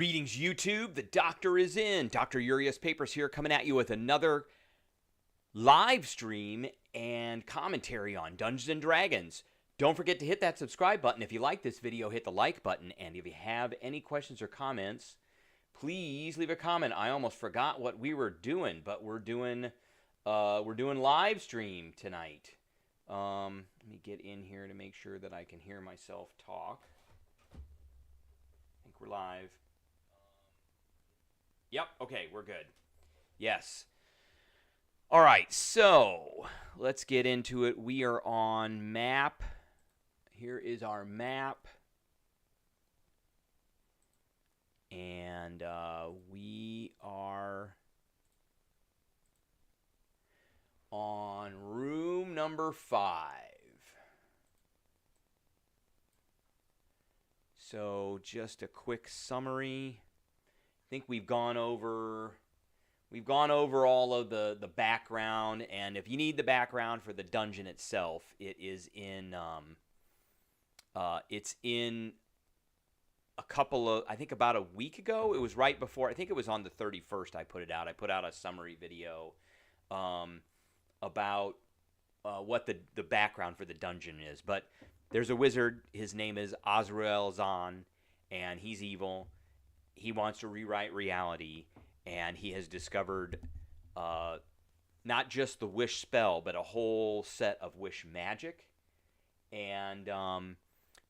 Greetings, YouTube. The doctor is in. Dr. Urias Papers here, coming at you with another live stream and commentary on Dungeons & Dragons. Don't forget to hit that subscribe button. If you like this video, hit the like button. And if you have any questions or comments, please leave a comment. I almost forgot what we were doing, but we're doing live stream tonight. Let me get in here to make sure that I can hear myself talk. I think we're live. Yep, okay, we're good. Yes. All right, so let's get into it. We are on map. Here is our map. And we are on room number 5. So just a quick summary. I think we've gone over all of the background, and if you need the background for the dungeon itself, it is in it's in a couple of, I think about a week ago. It was right before, I think it was on the 31st I put it out. I put out a summary video about what the background for the dungeon is. But there's a wizard, his name is Azrael Zahn, and he's evil. He wants to rewrite reality, and he has discovered not just the wish spell, but a whole set of wish magic. And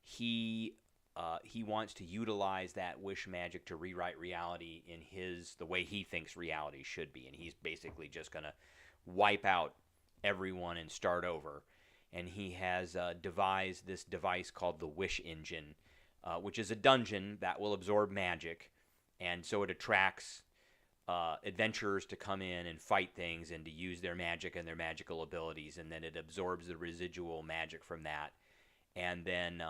he wants to utilize that wish magic to rewrite reality in the way he thinks reality should be. And he's basically just going to wipe out everyone and start over. And he has devised this device called the Wish Engine, which is a dungeon that will absorb magic. And so it attracts adventurers to come in and fight things and to use their magic and their magical abilities. And then it absorbs the residual magic from that. And then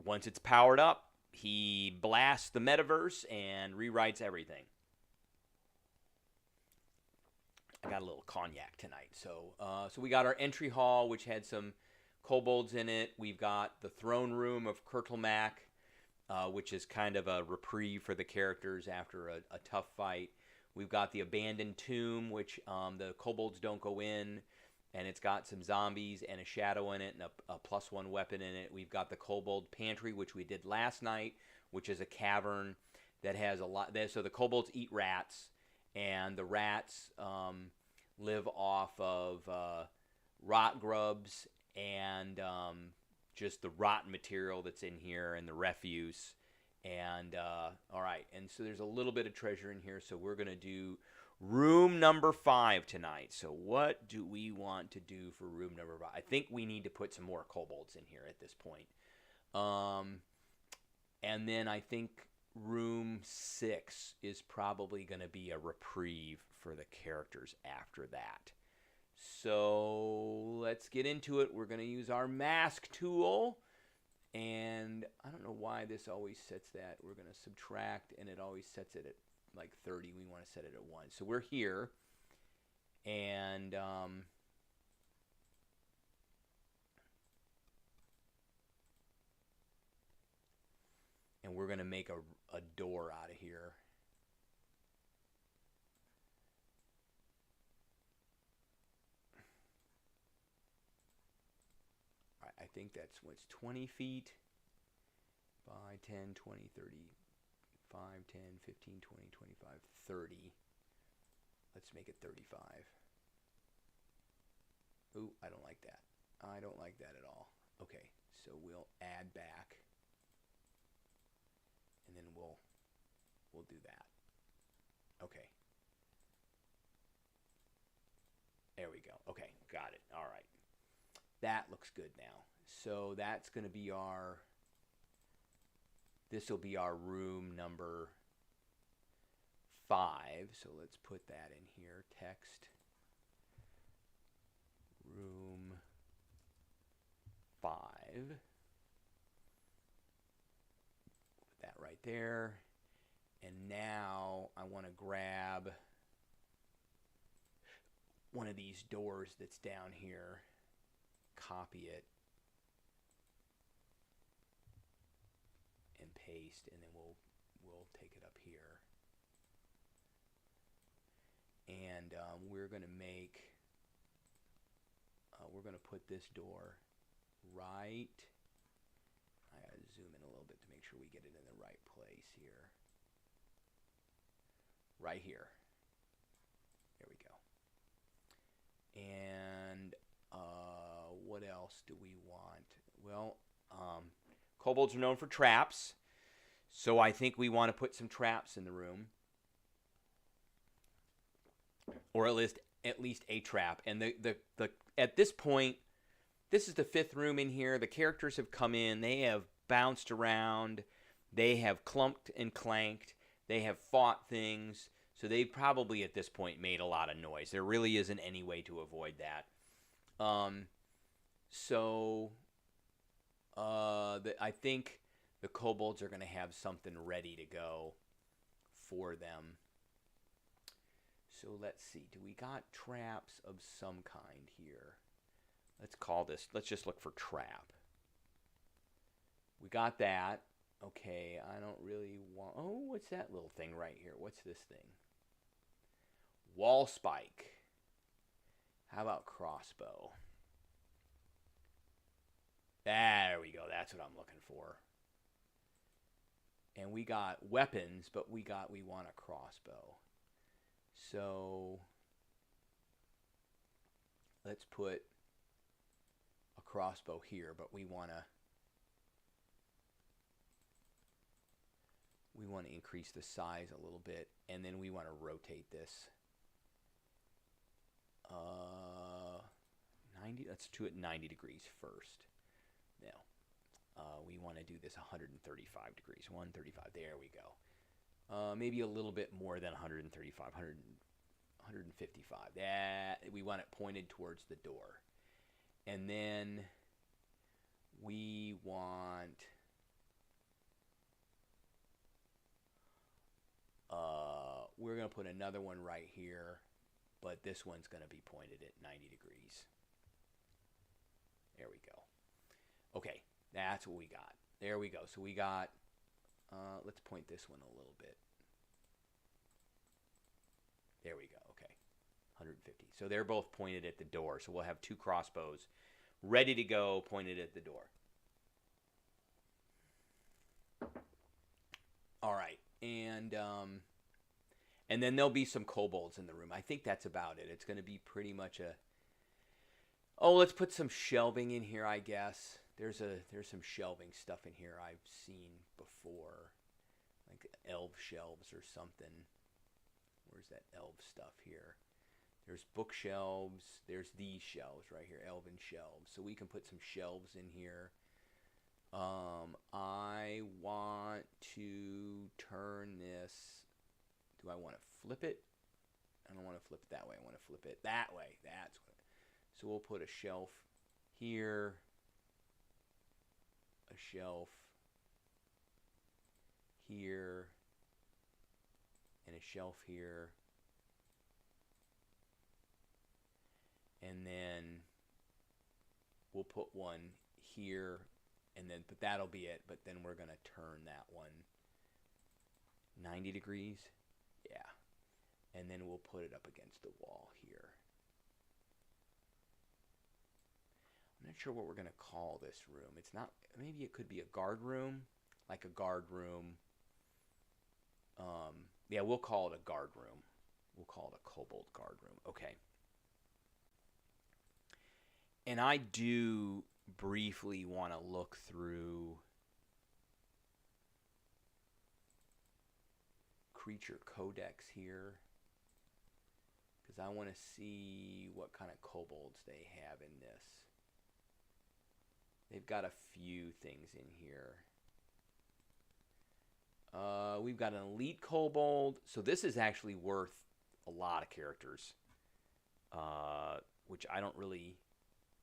once it's powered up, he blasts the metaverse and rewrites everything. I got a little cognac tonight. So we got our entry hall, which had some kobolds in it. We've got the throne room of Kurtulmak, which is kind of a reprieve for the characters after a tough fight. We've got the abandoned tomb, which the kobolds don't go in, and it's got some zombies and a shadow in it and a +1 weapon in it. We've got the kobold pantry, which we did last night, which is a cavern that has a lot. So the kobolds eat rats, and the rats live off of rot grubs and just the rotten material that's in here and the refuse. And all right, and so there's a little bit of treasure in here, so we're going to do room number 5 tonight. So what do we want to do for room number 5? I think we need to put some more kobolds in here at this point. And then I think room 6 is probably going to be a reprieve for the characters after that. So let's get into it. We're going to use our mask tool. And I don't know why this always sets that. We're going to subtract, and it always sets it at like 30. We want to set it at 1. So we're here. And we're going to make a door out of here. I think that's what's 20 feet by 10, 20, 30, 5, 10, 15, 20, 25, 30. Let's make it 35. Ooh, I don't like that. I don't like that at all. Okay, so we'll add back. And then we'll do that. Okay. There we go. Okay, got it. All right. That looks good now. So that's going to be this will be our room number 5. So let's put that in here. Text. Room 5. Put that right there. And now I want to grab one of these doors that's down here, copy it, and paste, and then we'll take it up here. And we're going to make, we're going to put this door right. I got to zoom in a little bit to make sure we get it in the right place here. Right here. There we go. And what else do we want? Well, kobolds are known for traps, so I think we want to put some traps in the room, or at least a trap. And the at this point, this is the 5th room in here. The characters have come in. They have bounced around. They have clumped and clanked. They have fought things. So they've probably at this point made a lot of noise. There really isn't any way to avoid that. I think the kobolds are going to have something ready to go for them. So let's see. Do we got traps of some kind here? Let's just look for trap. We got that. Okay, I don't really want... Oh, what's that little thing right here? What's this thing? Wall spike. How about crossbow? There we go. That's what I'm looking for. And we got weapons, but we want a crossbow. So let's put a crossbow here, but we want to increase the size a little bit, and then we want to rotate this 90. Let's do it 90 degrees first. Now we want to do this 135 degrees. 135. There we go. Maybe a little bit more than 135. 155. That we want it pointed towards the door, and then we want we're going to put another one right here, but this one's going to be pointed at 90 degrees. There we go. Okay, that's what we got. There we go. So we got, let's point this one a little bit. There we go. Okay, 150. So they're both pointed at the door. So we'll have 2 crossbows ready to go, pointed at the door. All right, and then there'll be some kobolds in the room. I think that's about it. It's going to be pretty much a... Oh, let's put some shelving in here, I guess. There's some shelving stuff in here I've seen before, like elf shelves or something. Where's that elf stuff here? There's bookshelves. There's these shelves right here, elven shelves. So we can put some shelves in here. I want to turn this... Do I want to flip it? I don't want to flip it that way. I want to flip it that way. That's what. So we'll put a shelf here, a shelf here, and a shelf here. And then we'll put one here, and then, but that'll be it. But then we're going to turn that one 90 degrees. Yeah. And then we'll put it up against the wall here. I'm not sure what we're going to call this room. It's not, maybe it could be a guard room, like a guard room. Yeah, we'll call it a guard room. We'll call it a kobold guard room. Okay. And I do briefly want to look through creature codex here, because I want to see what kind of kobolds they have in this. They've got a few things in here. We've got an elite kobold, so this is actually worth a lot of characters, which I don't really...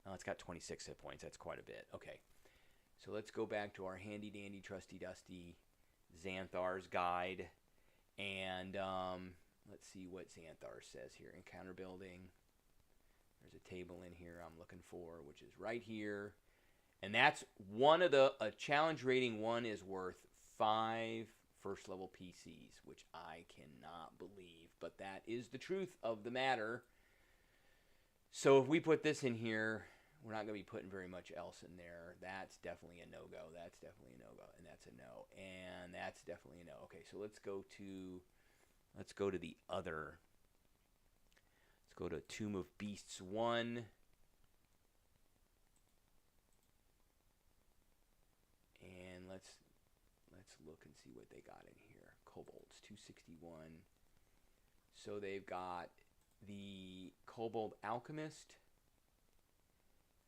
Oh, it's got 26 hit points. That's quite a bit. Okay, so let's go back to our handy-dandy, trusty-dusty Xanthar's Guide. And let's see what Xanthar says here. Encounter building. There's a table in here I'm looking for, which is right here. And that's one of the... A challenge rating 1 is worth 5 first level PCs, which I cannot believe, but that is the truth of the matter. So if we put this in here, we're not going to be putting very much else in there. That's definitely a no-go. That's definitely a no-go, and that's a no, and that's definitely a no. Okay, so let's go to the other. Let's go to Tomb of Beasts 1. And let's look and see what they got in here. Kobolds 261. So they've got the Kobold Alchemist.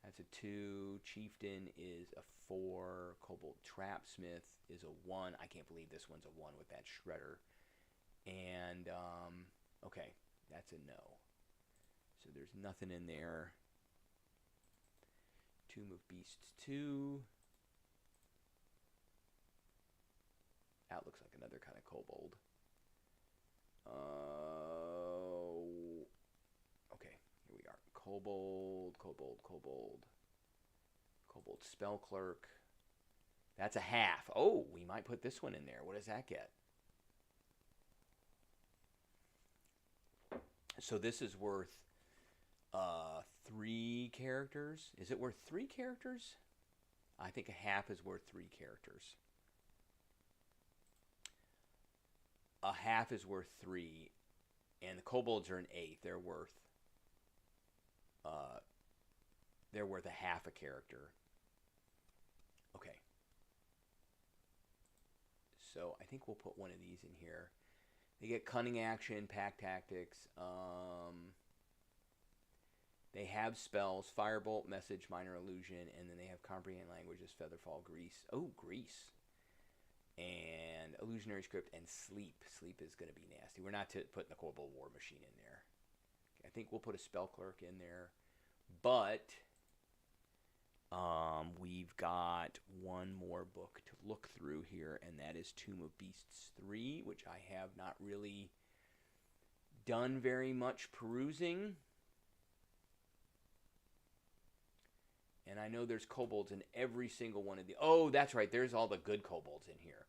That's a 2. Chieftain is a 4. Kobold Trapsmith is a 1. I can't believe this one's a 1 with that shredder. And okay, that's a no. So there's nothing in there. Tomb of Beasts 2. That looks like another kind of kobold. Okay, here we are. Kobold. Kobold Spell Clerk. That's a half. Oh, we might put this one in there. What does that get? So this is worth 3 characters. Is it worth 3 characters? I think a half is worth 3 characters. A half is worth 3, and the kobolds are an 8. They're worth a half a character. Okay. So I think we'll put one of these in here. They get Cunning Action, Pack Tactics. They have spells, Firebolt, Message, Minor Illusion, and then they have Comprehend Languages, Featherfall, Grease. Oh, Grease. And Illusionary Script and Sleep. Sleep is going to be nasty. We're not putting the Kobold War Machine in there. I think we'll put a Spell Clerk in there. But we've got one more book to look through here, and that is Tomb of Beasts 3, which I have not really done very much perusing. And I know there's kobolds in every single one of the... Oh, that's right. There's all the good kobolds in here.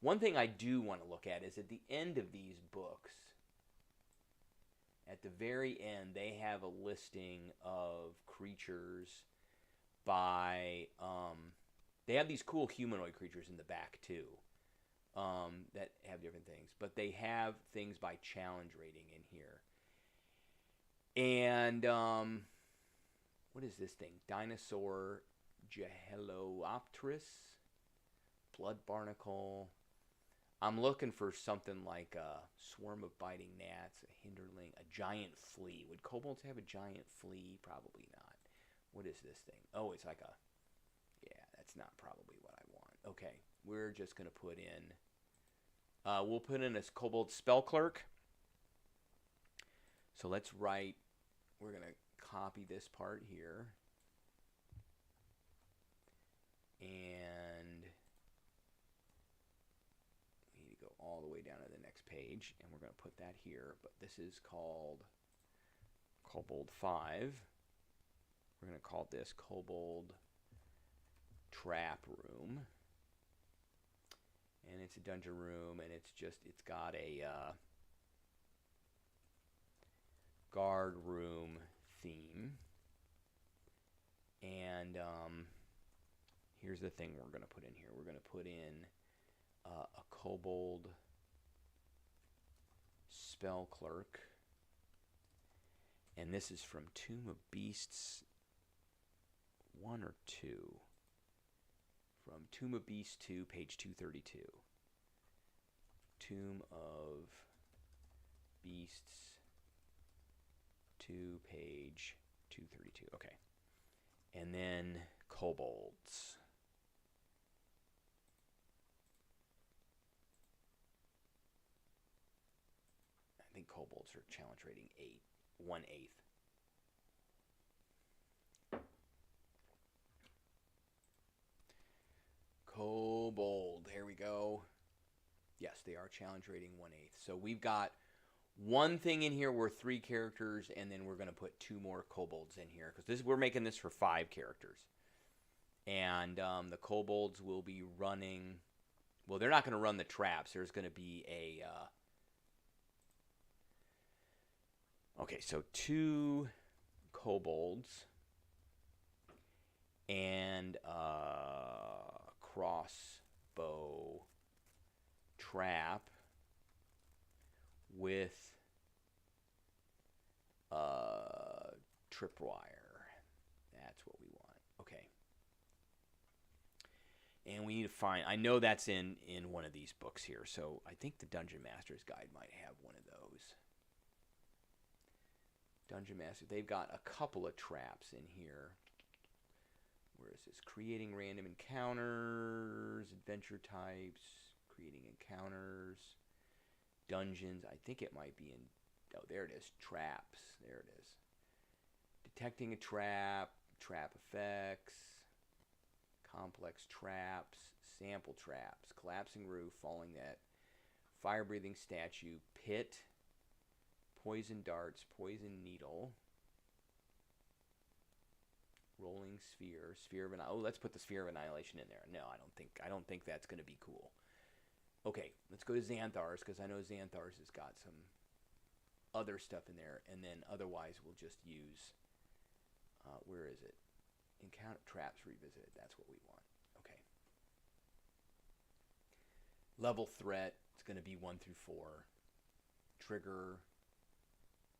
One thing I do want to look at is at the end of these books, at the very end, they have a listing of creatures by... they have these cool humanoid creatures in the back, too, that have different things. But they have things by challenge rating in here. And... what is this thing? Dinosaur Gehelopterus, Blood Barnacle. I'm looking for something like a swarm of biting gnats, a hinderling, a giant flea. Would kobolds have a giant flea? Probably not. What is this thing? Oh, it's like a... Yeah, that's not probably what I want. Okay, we're just going to put in... we'll put in a Kobold Spell Clerk. So let's write... We're going to copy this part here. And... we need to go all the way down to the next page. And we're going to put that here. But this is called Kobold 5. We're going to call this Kobold Trap Room. And it's a dungeon room, and it's got a guard room theme. And here's the thing we're going to put in here. We're going to put in a Kobold Spell Clerk. And this is from Tomb of Beasts 1 or 2. From Tomb of Beasts 2, page 232. Tomb of Beasts 2, page 232. Okay. And then kobolds. I think kobolds are challenge rating 8, 1/8. Kobold. There we go. Yes, they are challenge rating 1/8. So we've got one thing in here worth 3 characters, and then we're going to put 2 more kobolds in here because we're making this for 5 characters. And the kobolds will be running Well, they're not going to run the traps. There's going to be a... Okay, so 2 kobolds and crossbow trap with tripwire. That's what we want. Okay. And we need to find... I know that's in one of these books here, so I think the Dungeon Master's Guide might have one of those. Dungeon Master, they've got a couple of traps in here. Where is this? Creating random encounters, adventure types, creating encounters, dungeons. I think it might be in... Oh, there it is. Traps. There it is. Detecting a trap, trap effects, complex traps, sample traps, collapsing roof, falling net, fire-breathing statue, pit, poison darts, poison needle, rolling sphere, sphere of annihilation. Oh, let's put the sphere of annihilation in there. No, I don't think that's going to be cool. Okay, let's go to Xanthar's because I know Xanthar's has got some other stuff in there, and then otherwise we'll just use where is it? Encounter traps revisited. That's what we want. Okay. Level threat. It's going to be 1 through 4. Trigger.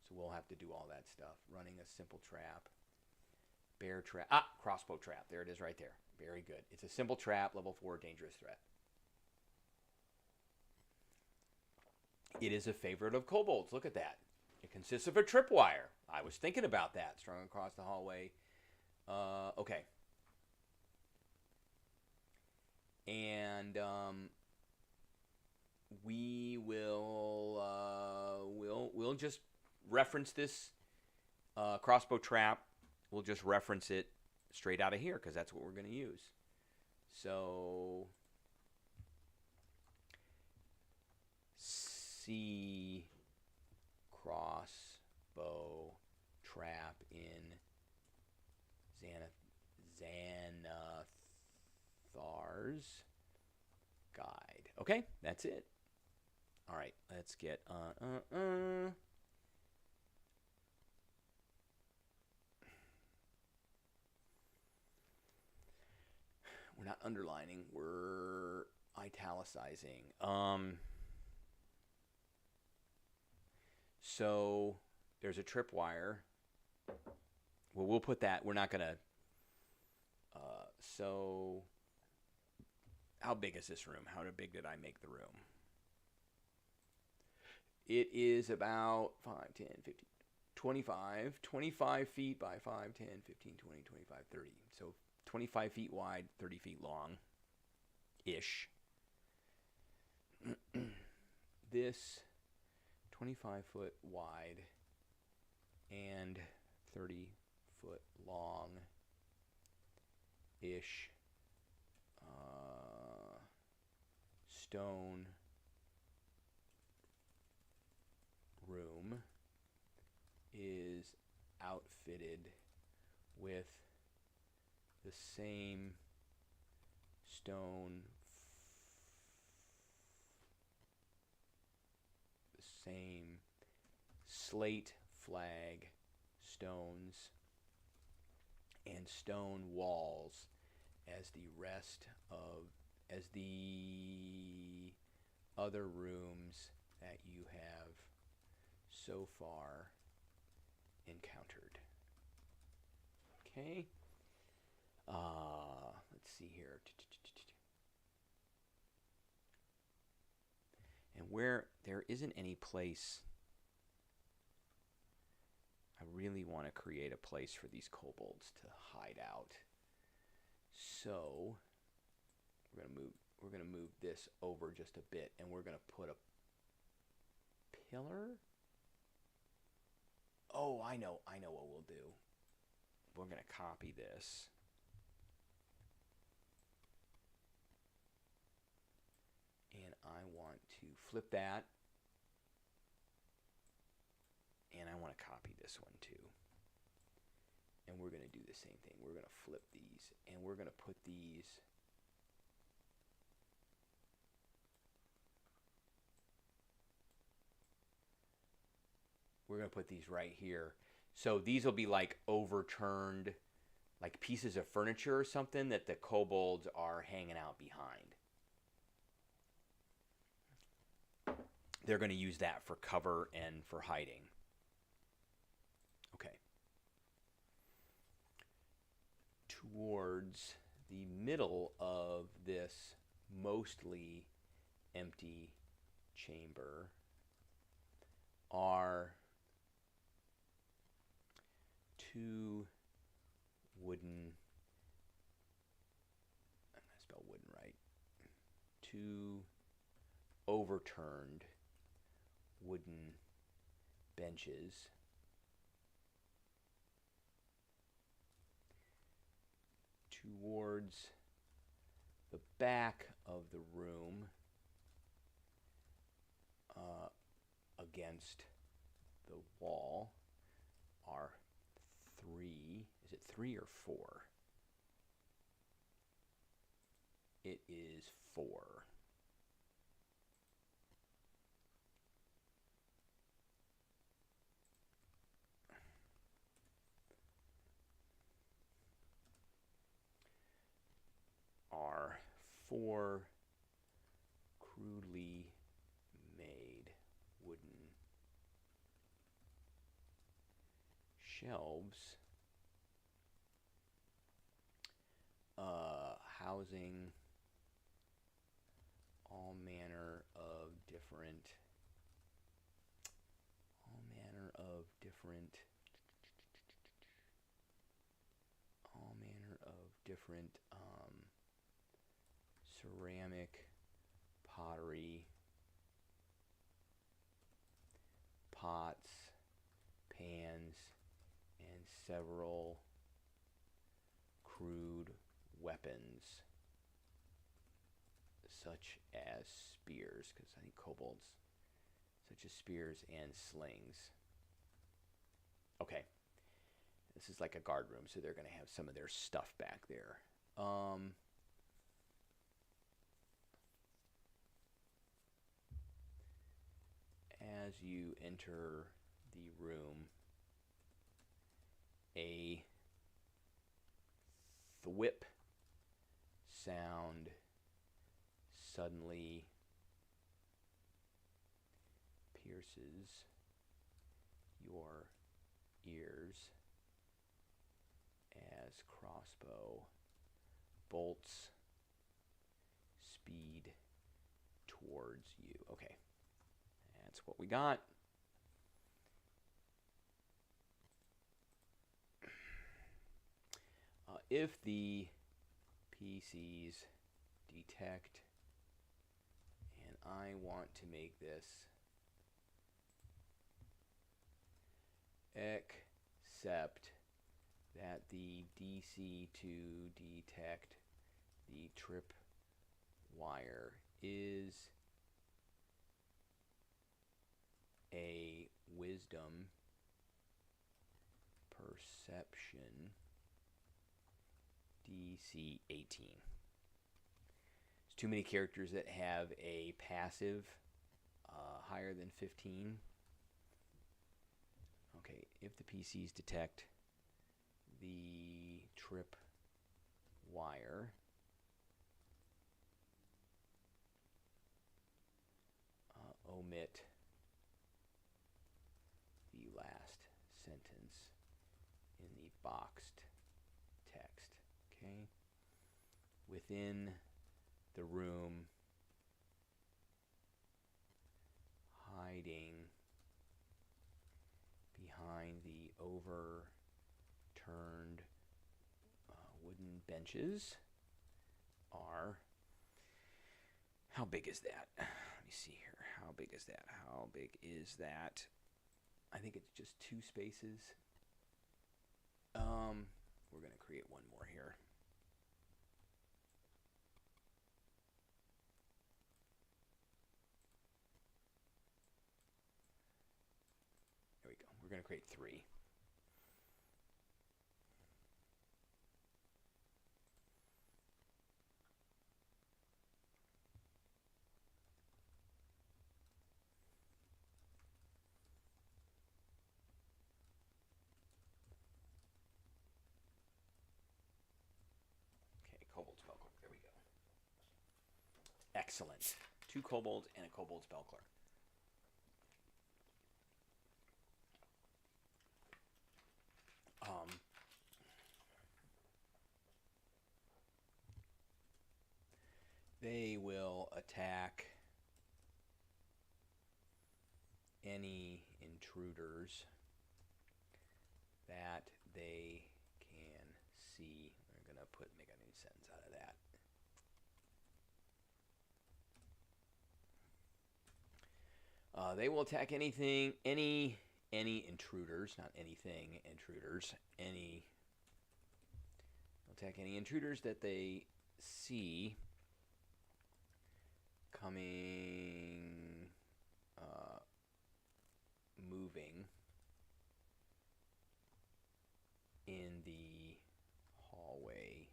So we'll have to do all that stuff. Running a simple trap. Bear trap. Ah, crossbow trap. There it is right there. Very good. It's a simple trap. Level 4. Dangerous threat. It is a favorite of kobolds. Look at that. It consists of a tripwire. I was thinking about that. Strung across the hallway. Okay. And we will we'll just reference this crossbow trap. We'll just reference it straight out of here because that's what we're going to use. So C crossbow trap in Xanathar's Guide. Okay, that's it. All right, let's get We're not underlining, we're italicizing. So there's a tripwire. Well, we'll put that. We're not going to... so how big is this room? How big did I make the room? It is about 5, 10, 15, 25 feet by 5, 10, 15, 20, 25, 30. So 25 feet wide, 30 feet long-ish. This 25-foot wide and 30-foot long-ish stone room is outfitted with the same stone same slate flag stones and stone walls as the other rooms that you have so far encountered. Okay. Let's see here. And where there isn't any place, I really want to create a place for these kobolds to hide out. So we're gonna move this over just a bit, and we're gonna put a pillar. Oh, I know what we'll do. We're gonna copy this. And I want to flip that. And I want to copy this one too. And we're going to do the same thing. We're going to flip these. And we're going to put these we're going to put these right here. So these will be like overturned, like pieces of furniture or something that the kobolds are hanging out behind. They're going to use that for cover and for hiding. Okay. Towards the middle of this mostly empty chamber are two wooden, I'm going to spell wooden right, two overturned wooden benches. Towards the back of the room, against the wall, are three. Is it 3 or 4? It is 4. Are 4 crudely made wooden shelves housing all manner of different ceramic, pottery, pots, pans, and several crude weapons, such as spears, because I think kobolds, such as spears and slings. Okay. This is like a guard room, so they're going to have some of their stuff back there. As you enter the room, a thwip sound suddenly pierces your ears as crossbow bolts speed towards you. Okay, that's what we got. If the PCs detect, and I want to make this except that the DC to detect the trip wire is a wisdom perception DC 18. There's too many characters that have a passive higher than 15. Okay, if the PCs detect the trip wire, omit the last sentence in the boxed text. Okay, within the room, hiding behind the overturned wooden benches are, how big is that? Let me see here. How big is that? How big is that? I think it's just 2 spaces. We're going to create one more here. There we go. We're going to create 3. Excellent. 2 kobolds and a kobold spell clerk. They will attack any intruders that they can see. We're going to make a new sentence out of that. They will attack any intruders, not anything, intruders. Attack any intruders that they see coming, moving in the hallway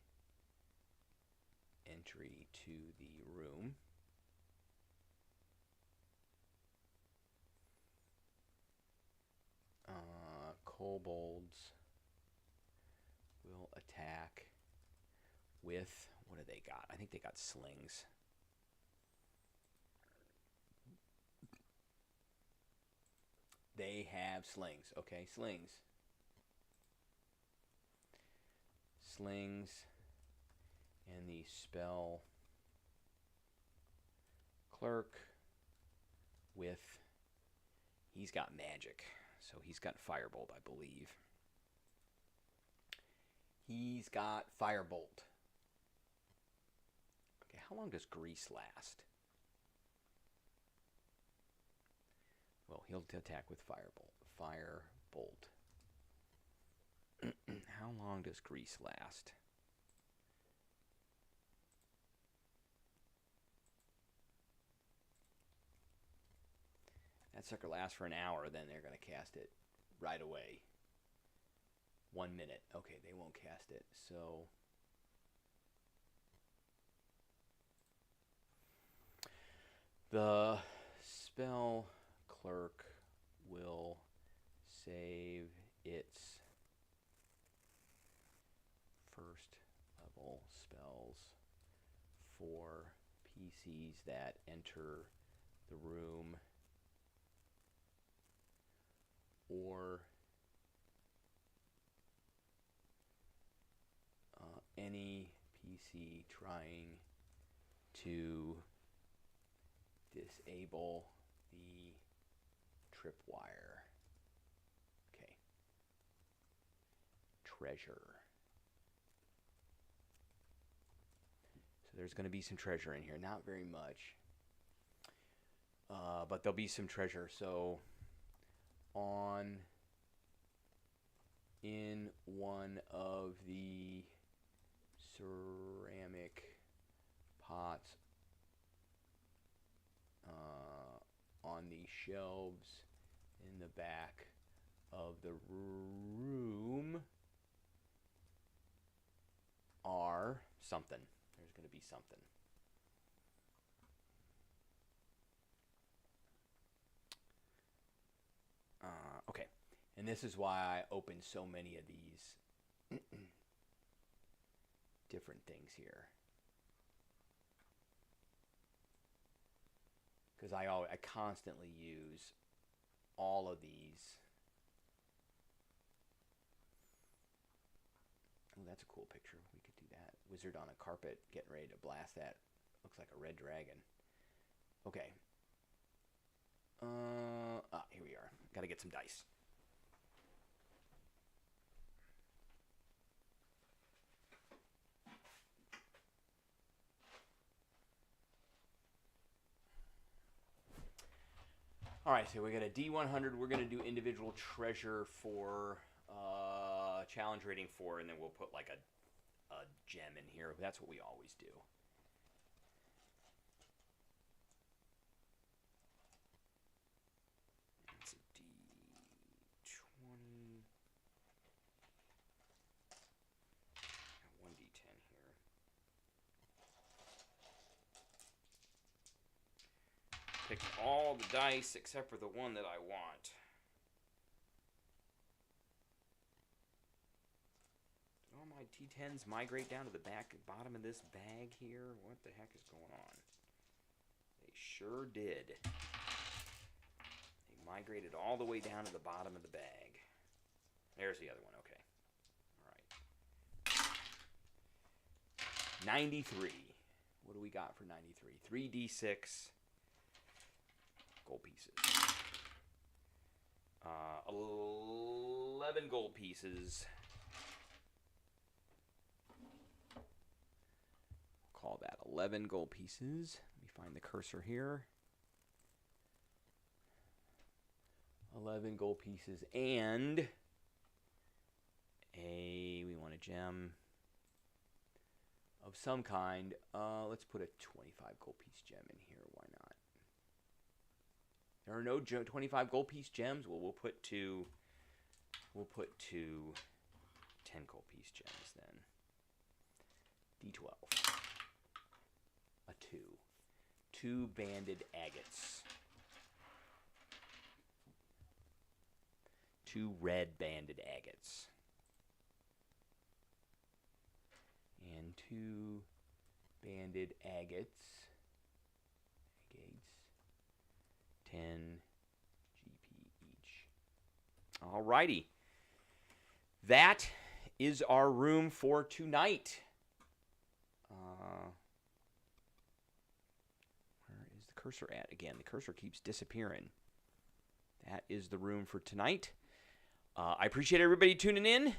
entry to the room. Kobolds will attack with, what do they got? I think they got slings. They have slings. Okay, slings. Slings and the spell clerk with, he's got magic. So he's got Firebolt, I believe. He's got Firebolt. Okay, how long does Grease last? Well, he'll attack with Firebolt. Firebolt. How long does Grease last? That sucker lasts for an hour, then they're going to cast it right away. 1 minute. Okay, they won't cast it. So the spell clerk will save its first level spells for PCs that enter the room or any PC trying to disable the tripwire. Okay. Treasure. So there's going to be some treasure in here. Not very much. But there'll be some treasure. So in one of the ceramic pots on the shelves in the back of the room are something. There's going to be something. Okay, and this is why I opened so many of these different things here. Because I constantly use all of these. Oh, that's a cool picture. We could do that. Wizard on a carpet getting ready to blast that. Looks like a red dragon. Okay. Here we are. Got to get some dice. All right, so we got a D100. We're going to do individual treasure for challenge rating 4, and then we'll put like a gem in here. That's what we always do. That's a D20. Got one D10 here. Pick all the dice except for the one that I want. Did all my D10s migrate down to the bottom of this bag here? What the heck is going on? sure did. They migrated all the way down to the bottom of the bag. There's the other one. Okay. All right. 93. What do we got for 93? 3d6 gold pieces. 11 gold pieces. Call that 11 gold pieces. Let me find the cursor here. 11 gold pieces and we want a gem of some kind. Let's put a 25 gold piece gem in here. Why not? There are no 25 gold piece gems. Well, we'll put two 10 gold piece gems then. D12. A 2. 2 banded agates. 2 red banded agates. And 2 banded agates. 10 GP each. Alrighty. That is our room for tonight. Where is the cursor at? Again, the cursor keeps disappearing. That is the room for tonight. I appreciate everybody tuning in,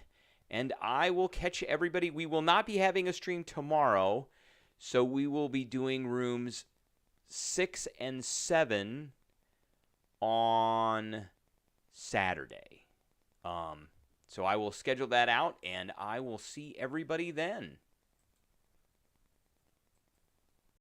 and I will catch everybody. We will not be having a stream tomorrow, so we will be doing rooms 6 and 7 on Saturday. So I will schedule that out, and I will see everybody then.